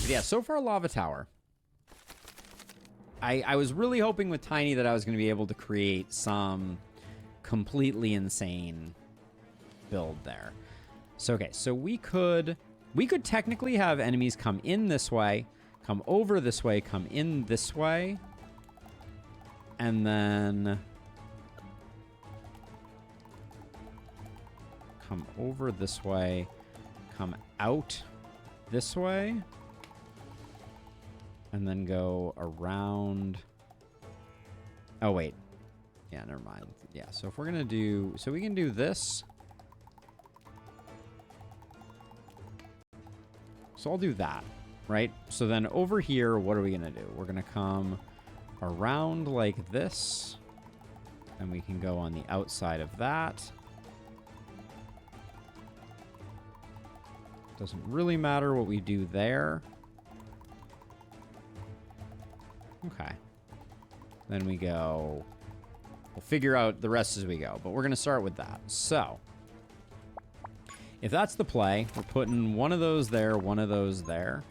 But yeah, so far Lava Tower. I was really hoping with Tiny that I was going to be able to create some completely insane build there. So, okay, so we could technically have enemies come in this way, come over this way, come in this way, and then come over this way, come out this way, and then go around. Oh, wait. Yeah, never mind. Yeah, so if we're going to do... So we can do this. So I'll do that, right? So then over here, what are we going to do? We're going to come around like this. And we can go on the outside of that. Doesn't really matter what we do there. Okay. Then we go... We'll figure out the rest as we go, but we're going to start with that. So, if that's the play, we're putting one of those there, one of those there.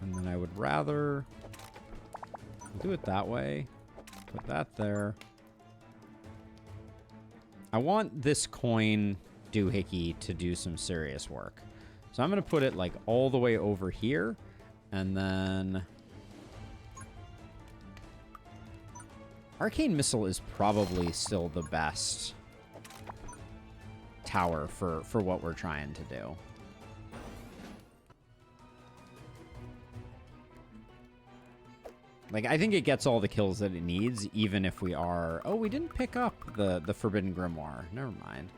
And then I would rather do it that way. Put that there. I want this coin doohickey to do some serious work. So I'm going to put it like all the way over here. And then... Arcane Missile is probably still the best tower for what we're trying to do. Like, I think it gets all the kills that it needs, even if we are... Oh, we didn't pick up the Forbidden Grimoire. Never mind.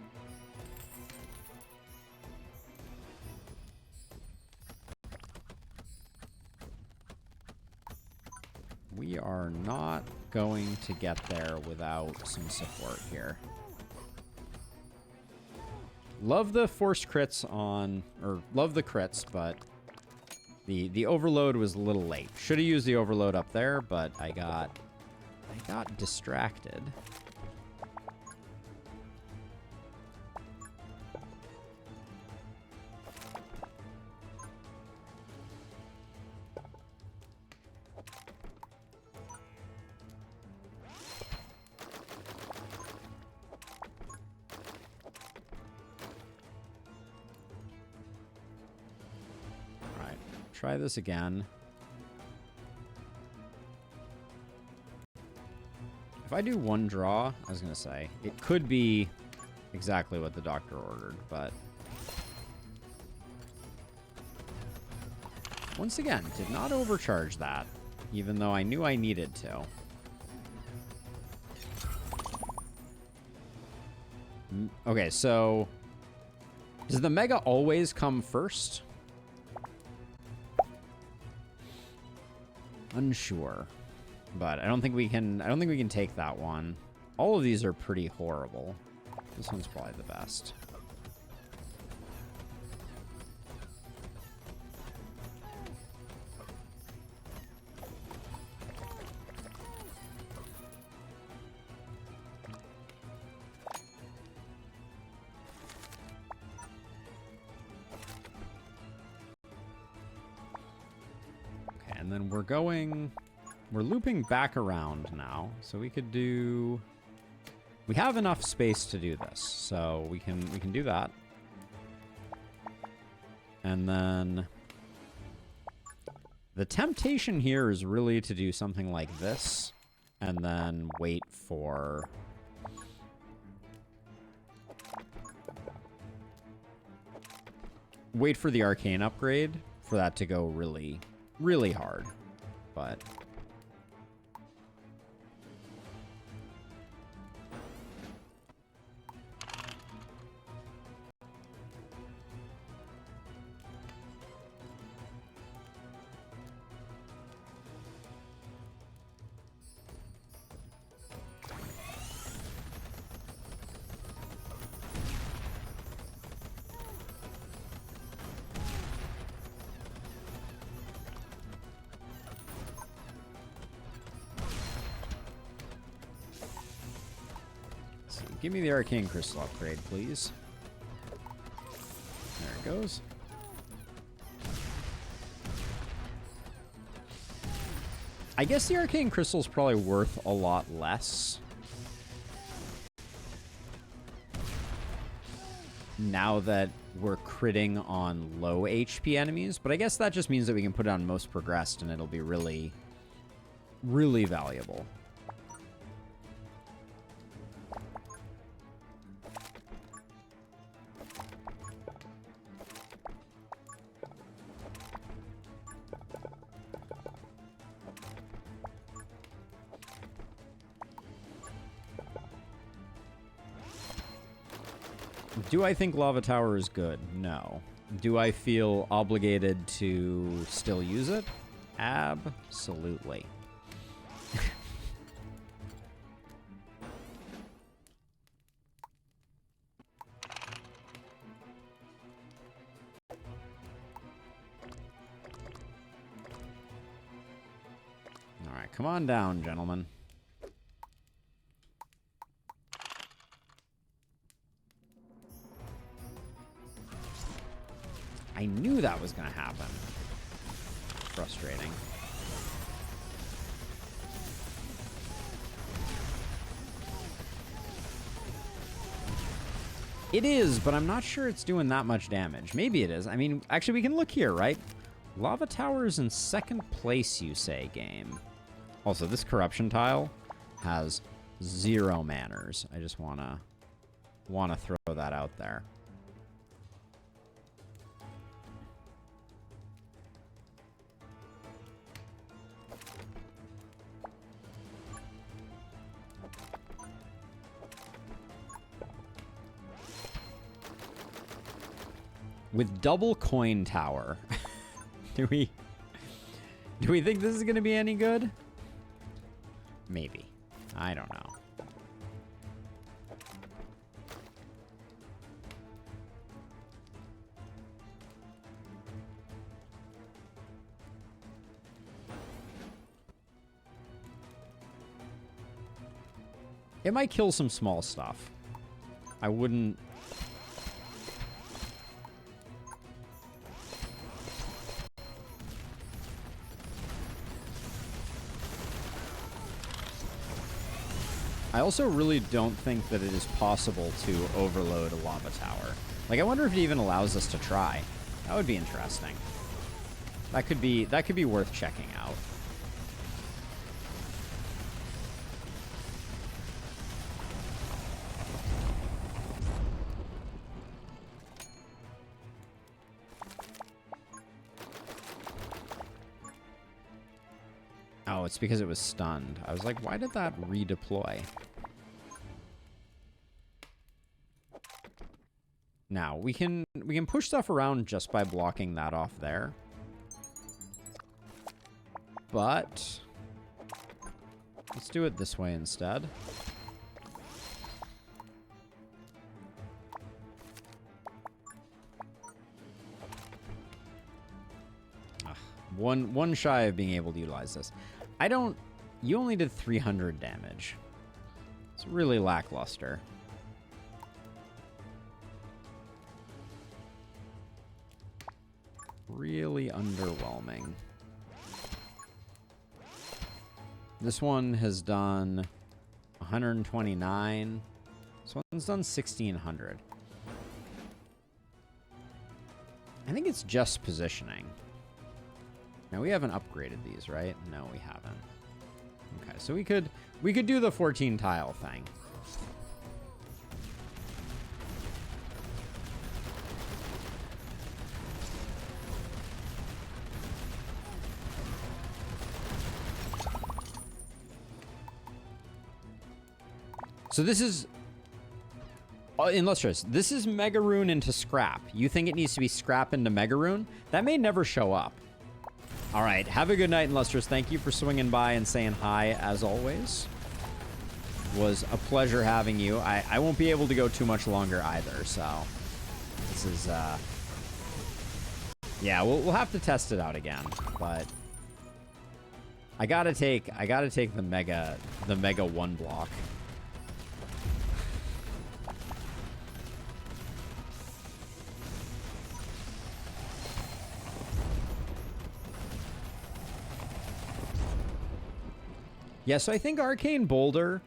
We are not going to get there without some support here. Love the forced crits on... Or, love the crits, but... The overload was a little late. Should have used the overload up there, but I got distracted. Try this again. If I do one draw, I was going to say, it could be exactly what the doctor ordered, but... Once again, did not overcharge that, even though I knew I needed to. Okay, so... Does the Mega always come first? Unsure, but I don't think we can take that one. All of these are pretty horrible. This one's probably the best. And then we're looping back around now. So we could do, we have enough space to do this. So we can do that. And then the temptation here is really to do something like this and then wait for the arcane upgrade for that to go really hard, but Give me the arcane crystal upgrade, please. There it goes. I guess the arcane crystal is probably worth a lot less now that we're critting on low HP enemies, but I guess that just means that we can put it on most progressed and it'll be really, really valuable. Do I think Lava Tower is good? No. Do I feel obligated to still use it? Absolutely. All right, come on down, gentlemen. I knew that was going to happen. Frustrating. It is, but I'm not sure it's doing that much damage. Maybe it is. I mean, actually, we can look here, right? Lava Tower is in second place, you say, game. Also, this corruption tile has 0 manners. I just wanna throw that out there. With double coin tower, do we think this is going to be any good? Maybe. I don't know. It might kill some small stuff. I wouldn't... I also really don't think that it is possible to overload a lava tower. Like, I wonder if it even allows us to try. That would be interesting. That could be worth checking out. Oh, it's because it was stunned. I was like, why did that redeploy? Now, we can push stuff around just by blocking that off there. But let's do it this way instead. One shy of being able to utilize this. You only did 300 damage. It's really lackluster. Really underwhelming. This one has done 129. This one's done 1,600. I think it's just positioning. Now, we haven't upgraded these, right? No, we haven't. Okay, so we could do the 14 tile thing. So this is Illustrious. This is Mega Rune into Scrap. You think it needs to be Scrap into Mega Rune? That may never show up. All right, have a good night, Illustrious. Thank you for swinging by and saying hi, as always. It was a pleasure having you. I won't be able to go too much longer either, so this is, yeah, we'll have to test it out again, but I gotta take the Mega 1 block. Yeah, so I think Arcane Boulder...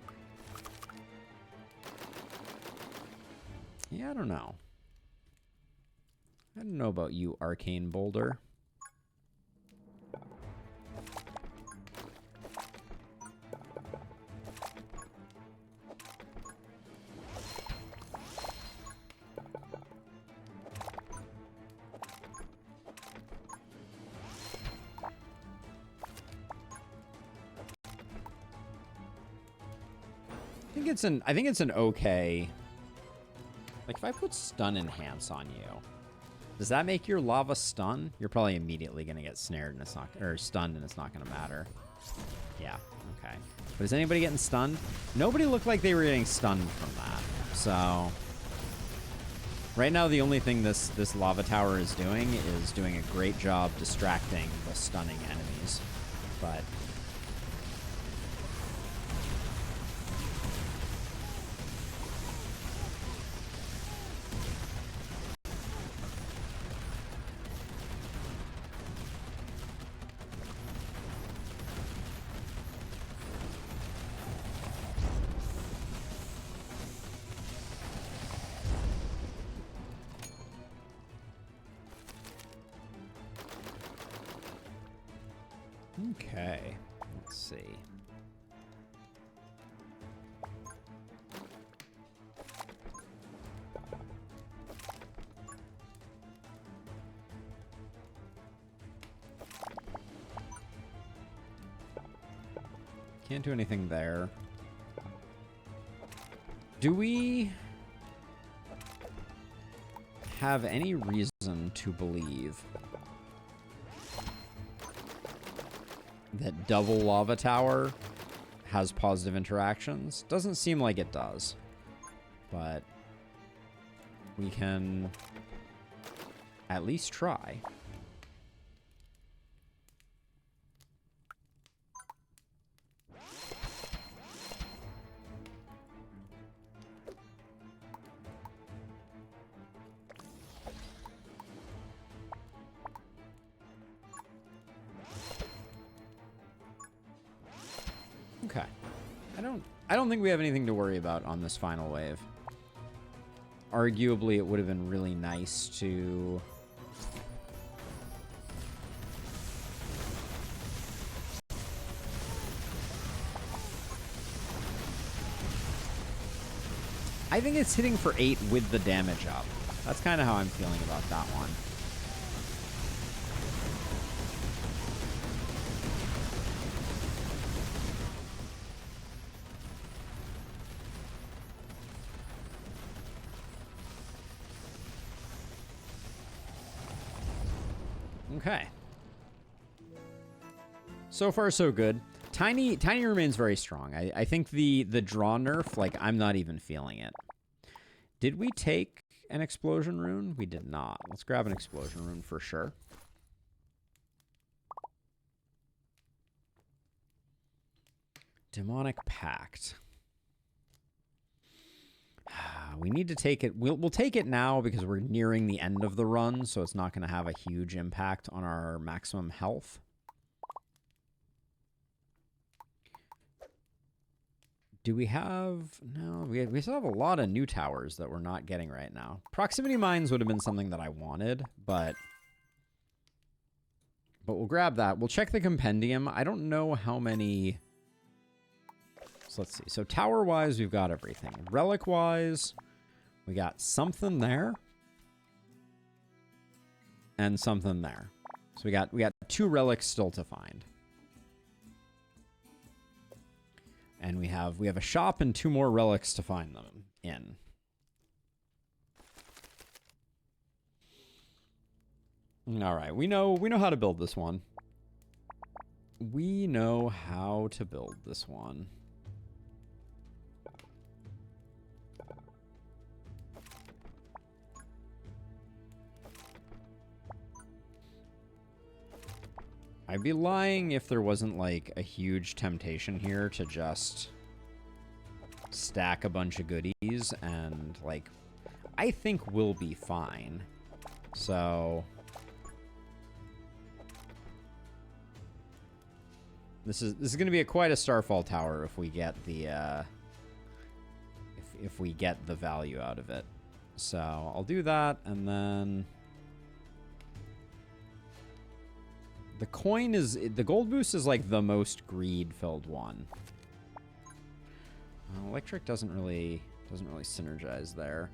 Yeah, I don't know. I don't know about you, Arcane Boulder. I think it's an okay. Like if I put stun enhance on you, does that make your lava stun? You're probably immediately gonna get snared and it's not, or stunned and it's not gonna matter. Yeah, okay. But is anybody getting stunned? Nobody looked like they were getting stunned from that. So right now the only thing this lava tower is doing a great job distracting the stunning enemies. But okay, let's see. Can't do anything there. Do we have any reason to believe that double lava tower has positive interactions? Doesn't seem like it does, but we can at least try. Okay. I don't think we have anything to worry about on this final wave. Arguably, it would have been really nice to... I think it's hitting for 8 with the damage up. That's kind of how I'm feeling about that one. Okay. So far, so good. Tiny remains very strong. I think the draw nerf, like, I'm not even feeling it. Did we take an explosion rune? We did not. Let's grab an explosion rune for sure. Demonic Pact. We need to take it. We'll take it now because we're nearing the end of the run, so it's not going to have a huge impact on our maximum health. Do we have... No, we still have a lot of new towers that we're not getting right now. Proximity mines would have been something that I wanted, but we'll grab that. We'll check the compendium. I don't know how many... So let's see. So tower-wise, we've got everything. Relic-wise, we got something there. And something there. So we got 2 relics still to find. And we have a shop and 2 more relics to find them in. All right, we know how to build this one. We know how to build this one. I'd be lying if there wasn't, like, a huge temptation here to just stack a bunch of goodies and, like, I think we'll be fine. So... This is going to be quite a Starfall tower if we get the if we get the value out of it. So I'll do that, and then the coin is the gold boost is like the most greed filled one. Electric doesn't really synergize there.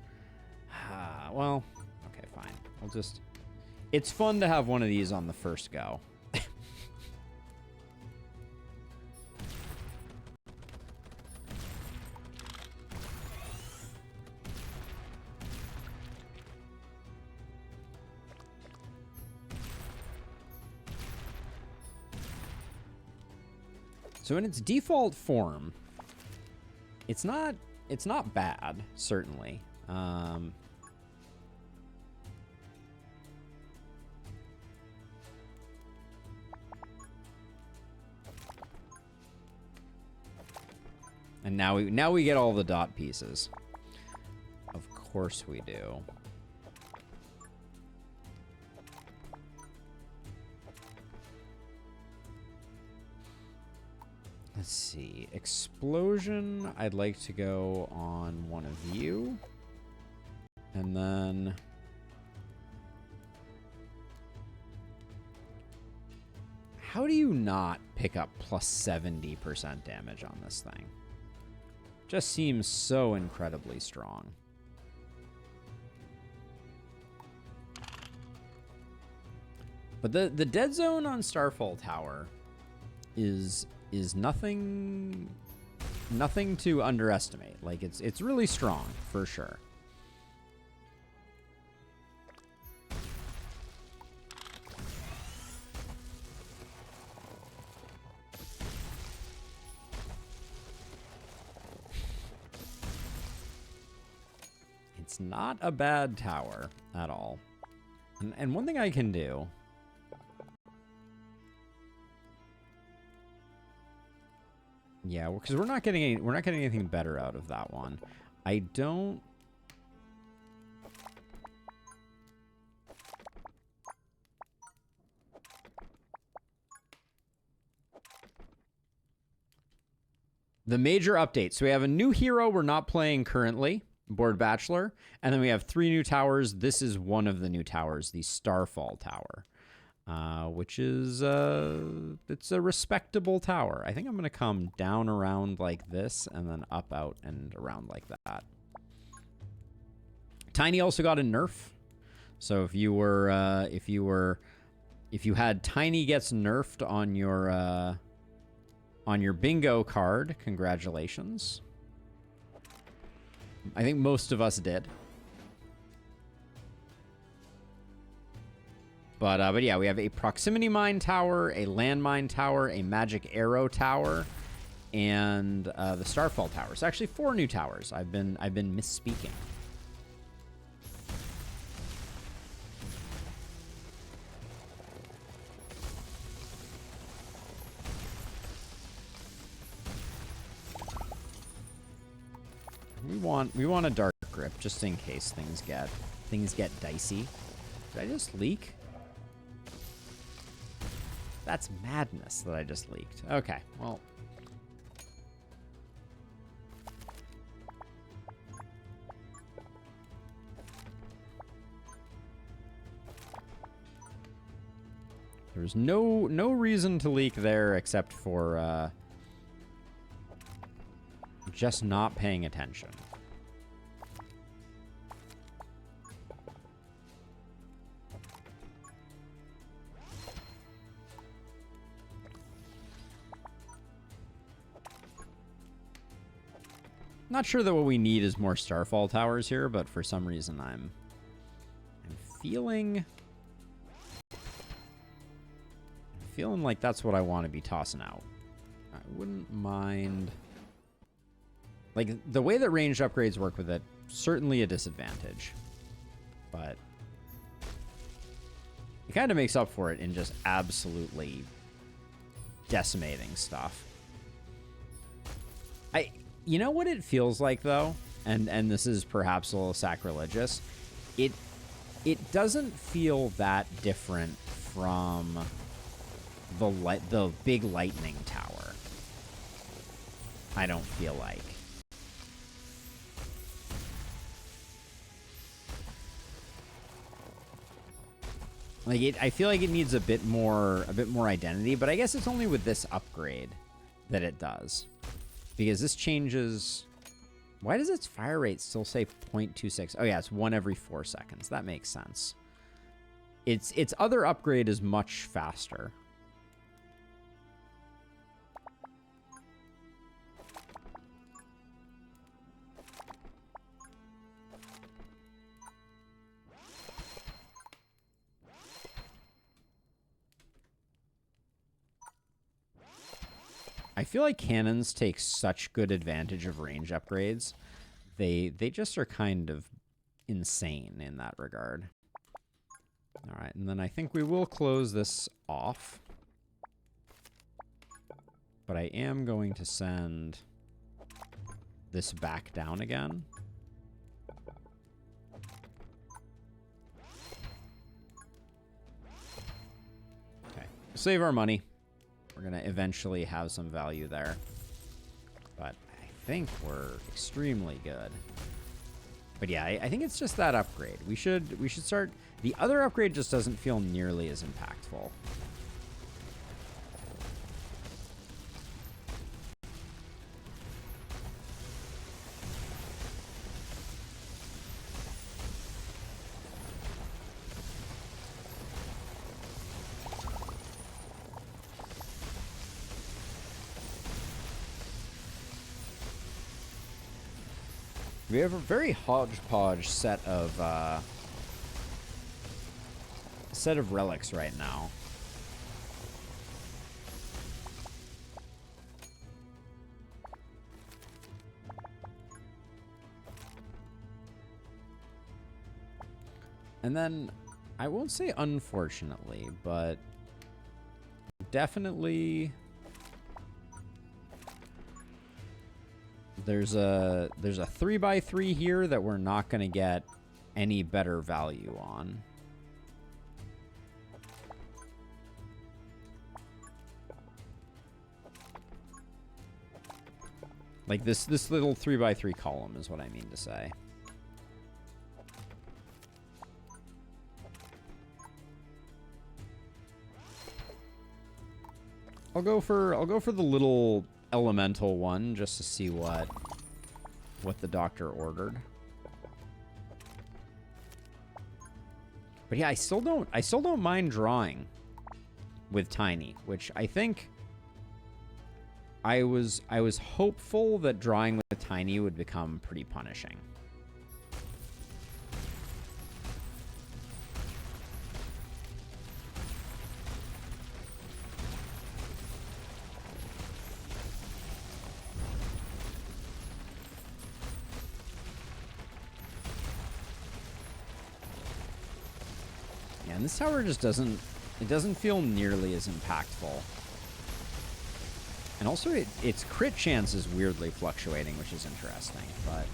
Well, okay, fine. I'll just. It's fun to have one of these on the first go. So in its default form, it's not bad, certainly. And now we get all the dot pieces. Of course we do. Let's see. Explosion, I'd like to go on one of you. And then how do you not pick up plus 70% damage on this thing? Just seems so incredibly strong. But the dead zone on Starfall Tower is nothing to underestimate. Like it's really strong for sure. It's not a bad tower at all. And one thing I can do. Yeah, because we're not getting anything better out of that one. I don't. The major updates. So we have a new hero we're not playing currently, Board Bachelor, and then we have 3 new towers. This is one of the new towers, the Starfall Tower. Which is, it's a respectable tower. I think I'm going to come down around like this and then up, out, and around like that. Tiny also got a nerf. So if you had Tiny gets nerfed on your bingo card, congratulations. I think most of us did. But yeah, we have a proximity mine tower, a landmine tower, a magic arrow tower, and the Starfall tower. So actually 4 new towers. I've been misspeaking. We want a dark grip just in case things get dicey. Did I just leak? That's madness that I just leaked. Okay, well. There's no reason to leak there except for just not paying attention. Not sure that what we need is more Starfall towers here, but for some reason I'm feeling like that's what I want to be tossing out. I wouldn't mind. Like, the way that ranged upgrades work with it, certainly a disadvantage. But it kind of makes up for it in just absolutely decimating stuff. You know what it feels like, though? And this is perhaps a little sacrilegious. It doesn't feel that different from the big lightning tower. I don't feel like. I feel like it needs a bit more identity, but I guess it's only with this upgrade that it does. Because this changes... Why does its fire rate still say 0.26? Oh yeah, it's 1 every 4 seconds. That makes sense. Its other upgrade is much faster. I feel like cannons take such good advantage of range upgrades. They just are kind of insane in that regard. All right, and then I think we will close this off. But I am going to send this back down again. Okay, save our money. We're going to eventually have some value there. But I think we're extremely good. But yeah, I think it's just that upgrade. We should start... The other upgrade just doesn't feel nearly as impactful. We have a very hodgepodge set of relics right now. And then, I won't say unfortunately, but definitely... There's a 3x3 here that we're not going to get any better value on. Like this little 3x3 column is what I mean to say. I'll go for the little elemental one just to see what the doctor ordered. But yeah, I still don't mind drawing with Tiny, which I think I was hopeful that drawing with Tiny would become pretty punishing. And this tower just doesn't feel nearly as impactful. And also its crit chance is weirdly fluctuating, which is interesting, but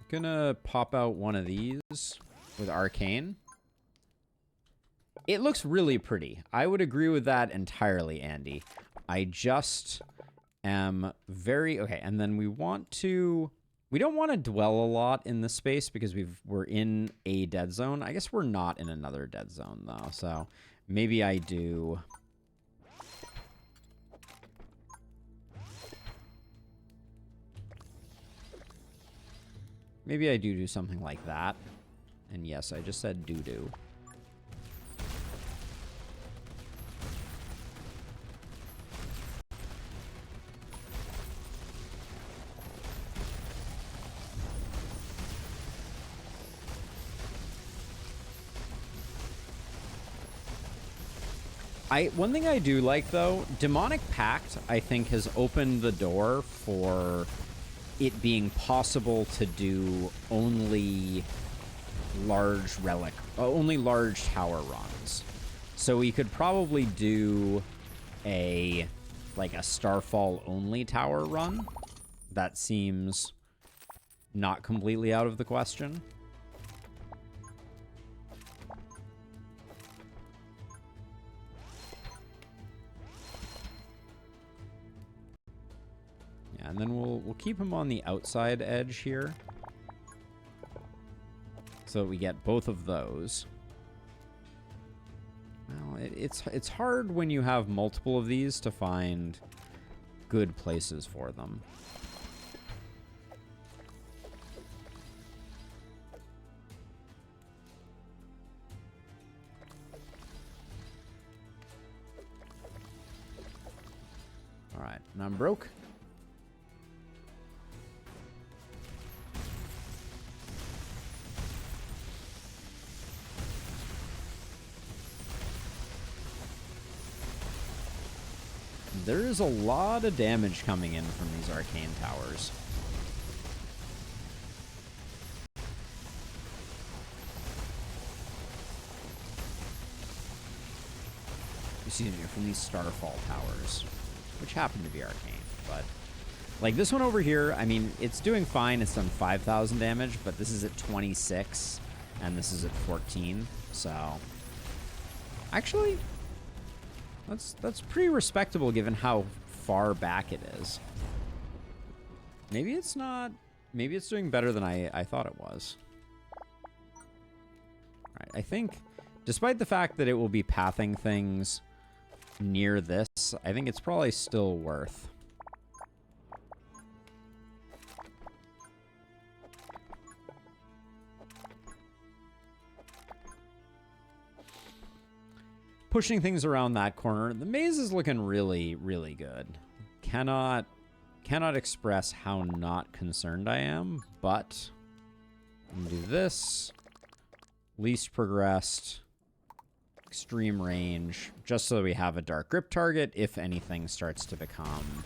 gonna pop out one of these with Arcane. It looks really pretty. I would agree with that entirely, Andy. I just am very... Okay, and then we want to... We don't want to dwell a lot in this space because we're in a dead zone. I guess we're not in another dead zone, though. So maybe I do... Maybe I do something like that. And yes, I just said doo-doo. One thing I do like, though, Demonic Pact, I think, has opened the door for it being possible to do only large tower runs. So we could probably do a Starfall only tower run. That seems not completely out of the question. Yeah, and then we'll keep him on the outside edge here, so that we get both of those. Well, it's hard when you have multiple of these to find good places for them. All right, and I'm broke. There is a lot of damage coming in from these arcane towers. Excuse me, from these Starfall towers, which happen to be arcane. But like this one over here, I mean, it's doing fine. It's done 5,000 damage, but this is at 26, and this is at 14. So actually, that's pretty respectable given how far back it is. Maybe it's not. Maybe it's doing better than I thought it was. All right, I think, despite the fact that it will be pathing things near this, I think it's probably still worth. Pushing things around that corner. The maze is looking really, really good. Cannot express how not concerned I am, but I'm gonna do this. Least progressed. Extreme range. Just so that we have a dark grip target if anything starts to become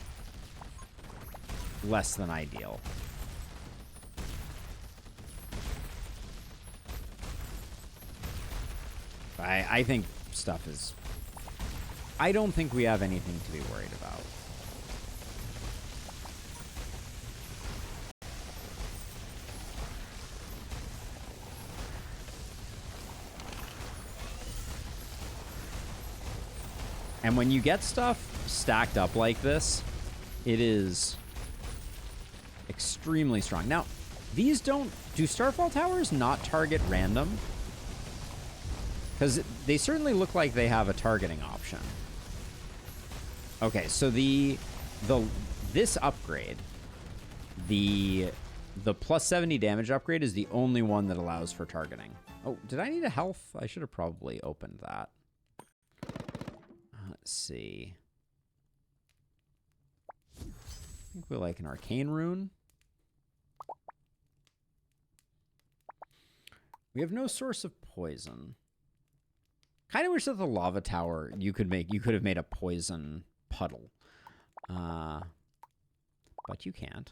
less than ideal. I think stuff is... I don't think we have anything to be worried about. And when you get stuff stacked up like this, it is extremely strong. Now, these don't... Do Starfall towers not target random? Because they certainly look like they have a targeting option. Okay, so this upgrade, the plus 70 damage upgrade is the only one that allows for targeting. Oh, did I need a health? I should have probably opened that. Let's see. I think we like an arcane rune. We have no source of poison. Kind of wish that the lava tower you could have made a poison puddle. But you can't.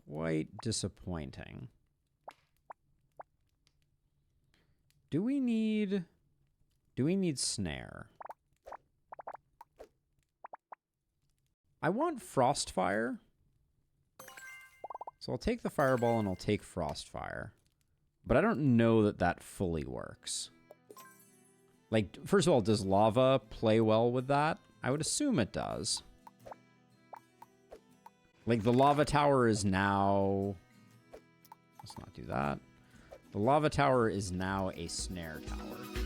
Quite disappointing. Do we need snare? I want Frostfire. So I'll take the fireball and I'll take Frostfire. But I don't know that that fully works. Like, first of all, does lava play well with that? I would assume it does. Like, the lava tower is now... Let's not do that. The lava tower is now a snare tower.